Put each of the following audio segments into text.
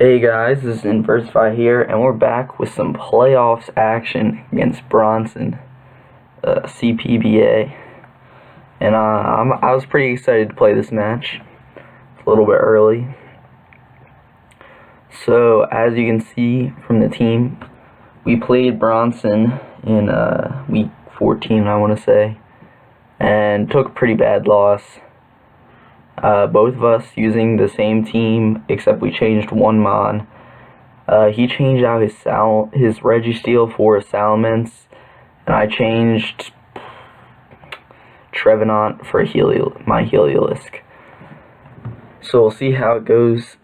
Hey guys, this is Inversify here, and we're back with some playoffs action against Bronson, CPBA. And I was pretty excited to play this match. It's a little bit early. So, as you can see from the team, we played Bronson in week 14, I want to say, and took a pretty bad loss. Both of us using the same team, except we changed one mon. He changed out his Registeel for a Salamence, and I changed Trevenant for my Heliolisk. So we'll see how it goes.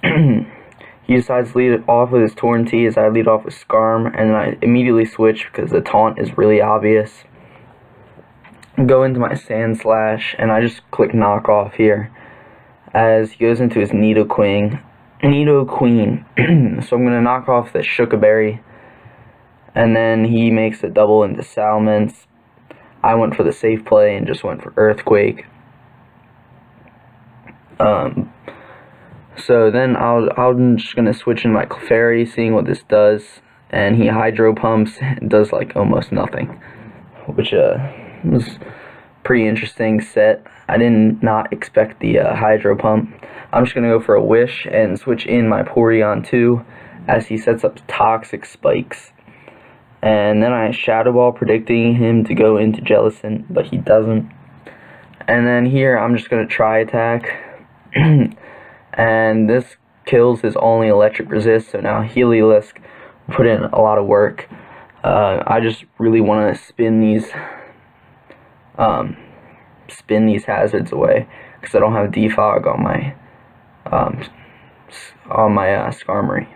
He decides to lead it off with his Tornadus-T as I lead off with Skarm, and then I immediately switch because the taunt is really obvious. Go into my Sandslash, and I just click knock off here as he goes into his Nidoqueen. So I'm going to knock off the Skarmory, and then he makes a double into Salamence. I went for the safe play and just went for Earthquake. So then I'm just going to switch in my Clefairy, seeing what this does, and he Hydro Pumps. It does like almost nothing, which was pretty interesting set. I did not expect the Hydro Pump. I'm just going to go for a Wish and switch in my Porygon 2 as he sets up Toxic Spikes. And then I Shadow Ball, predicting him to go into Jellicent, but he doesn't. And then here I'm just going to Try Attack. And this kills his only electric resist, so now Heliolisk put in a lot of work. I just really want to spin these hazards away because I don't have defog on my Skarmory.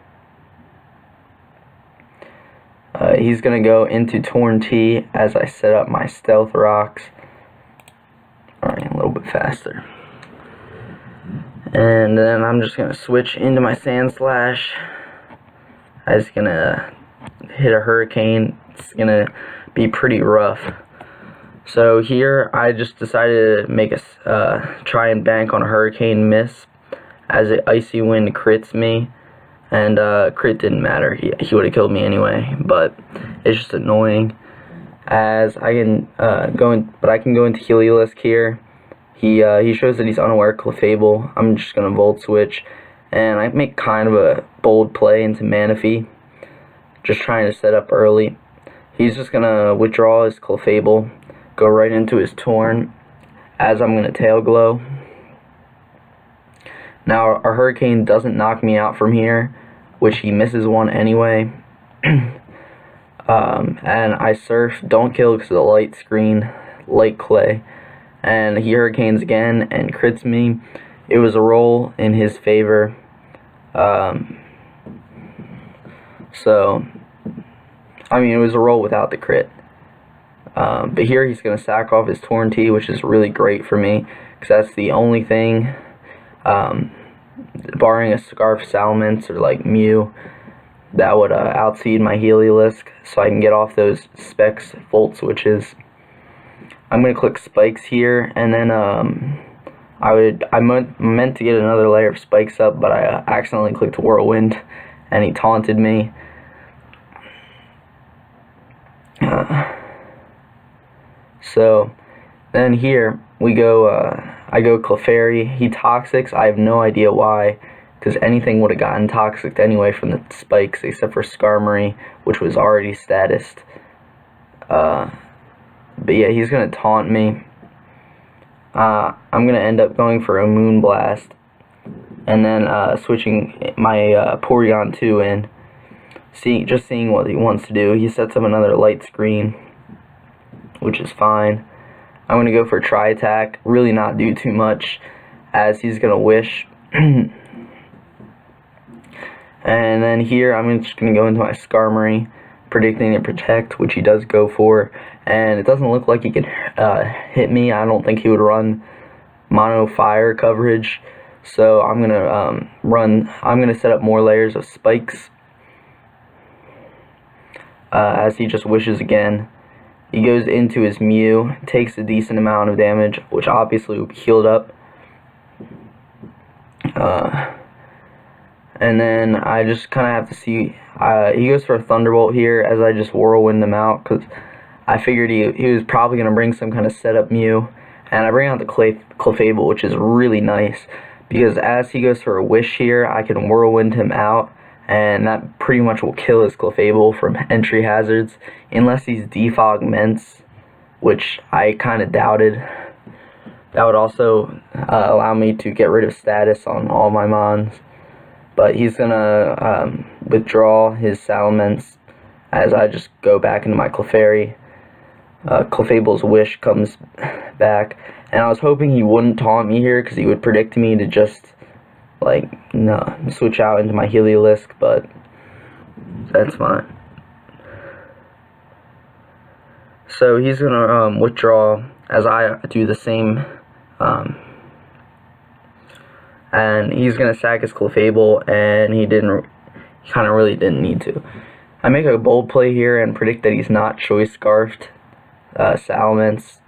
He's gonna go into Tornadus-T as I set up my Stealth Rocks. Alright, a little bit faster. And then I'm just gonna switch into my Sandslash. I was gonna hit a Hurricane. It's gonna be pretty rough. So here I just decided to make a try and bank on a Hurricane miss as an Icy Wind crits me, and crit didn't matter. He would have killed me anyway, but it's just annoying as I can I can go into Heliolisk here. He shows that he's unaware of Clefable. I'm just gonna Volt Switch, and I make kind of a bold play into Manaphy, just trying to set up early. He's just gonna withdraw his Clefable, go right into his Torn, as I'm going to Tail Glow. Now, our Hurricane doesn't knock me out from here, which he misses one anyway. And I Surf, don't kill because of the light screen, light clay. And he Hurricanes again and crits me. It was a roll in his favor. It was a roll without the crit. But here he's going to sack off his Tornadus-T, which is really great for me, because that's the only thing, barring a Scarf Salamence or like Mew, that would outseed my Heliolisk, so I can get off those Specs Volt Switches. I'm going to click Spikes here, and then I meant to get another layer of Spikes up, but I accidentally clicked Whirlwind, and he taunted me. So then here we go, I go Clefairy, he Toxics. I have no idea why, because anything would have gotten Toxic anyway from the Spikes except for Skarmory, which was already statused. But yeah, he's going to taunt me. I'm going to end up going for a Moonblast, and then switching my Porygon 2 in, just seeing what he wants to do. He sets up another Light Screen, which is fine. I'm going to go for a Try Attack, really not do too much, as he's going to Wish. And then here I'm just going to go into my Skarmory, predicting to Protect, which he does go for, and it doesn't look like he can hit me. I don't think he would run Mono Fire coverage, so I'm going to set up more layers of Spikes, as he just Wishes again. He goes into his Mew, takes a decent amount of damage, which obviously will be healed up. And then I just kind of have to see. He goes for a Thunderbolt here as I just Whirlwind him out, because I figured he was probably going to bring some kind of setup Mew. And I bring out the Clefable, which is really nice, because as he goes for a Wish here, I can Whirlwind him out, and that pretty much will kill his Clefable from entry hazards, unless he's Defog Ments, which I kind of doubted. That would also allow me to get rid of status on all my Mons. But he's going to withdraw his Salamence as I just go back into my Clefairy. Clefable's Wish comes back, and I was hoping he wouldn't taunt me here because he would predict me to just switch out into my Heliolisk, but that's fine. So he's gonna withdraw as I do the same, and he's gonna sack his Clefable, and he kind of really didn't need to. I make a bold play here and predict that he's not Choice Scarfed Salamence,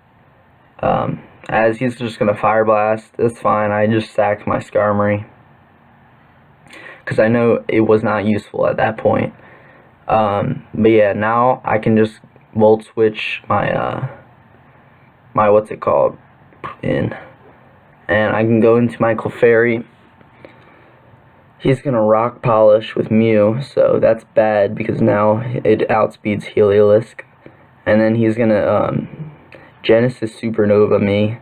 as he's just gonna Fire Blast. That's fine. I just sacked my Skarmory because I know it was not useful at that point. But yeah, now I can just Volt Switch my my what's it called in, and I can go into my Clefairy. He's gonna Rock Polish with Mew, so that's bad because now it outspeeds Heliolisk. And then he's gonna Genesis Supernova me,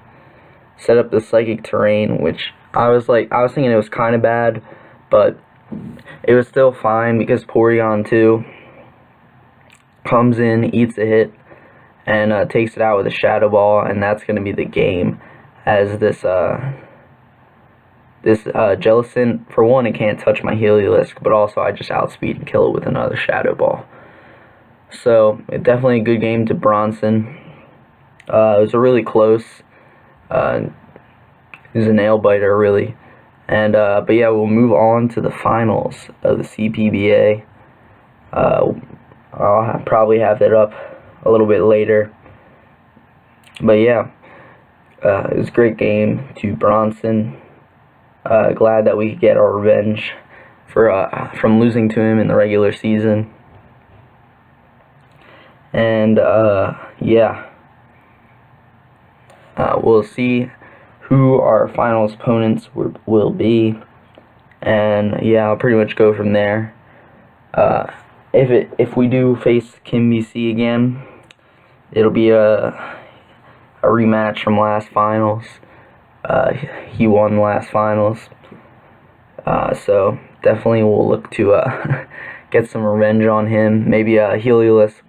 set up the Psychic Terrain, which I was thinking it was kind of bad, but it was still fine because Porygon 2 comes in, eats a hit, and takes it out with a Shadow Ball, and that's gonna be the game. As this Jellicent, for one, it can't touch my Heliolisk, but also I just outspeed and kill it with another Shadow Ball. So, definitely a good game to Bronson. It was a really close. It was a nail biter, really. And but yeah, we'll move on to the finals of the CPBA. I'll probably have that up a little bit later. But yeah, it was a great game to Bronson. Glad that we could get our revenge from losing to him in the regular season. And yeah, we'll see who our finals opponents will be, and yeah, I'll pretty much go from there. If we do face Kim BC again, it'll be a rematch from last finals. He won last finals, so definitely we'll look to get some revenge on him. Maybe Heliolisk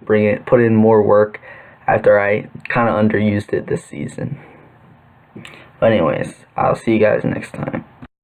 put in more work after I kind of underused it this season. But anyways, I'll see you guys next time.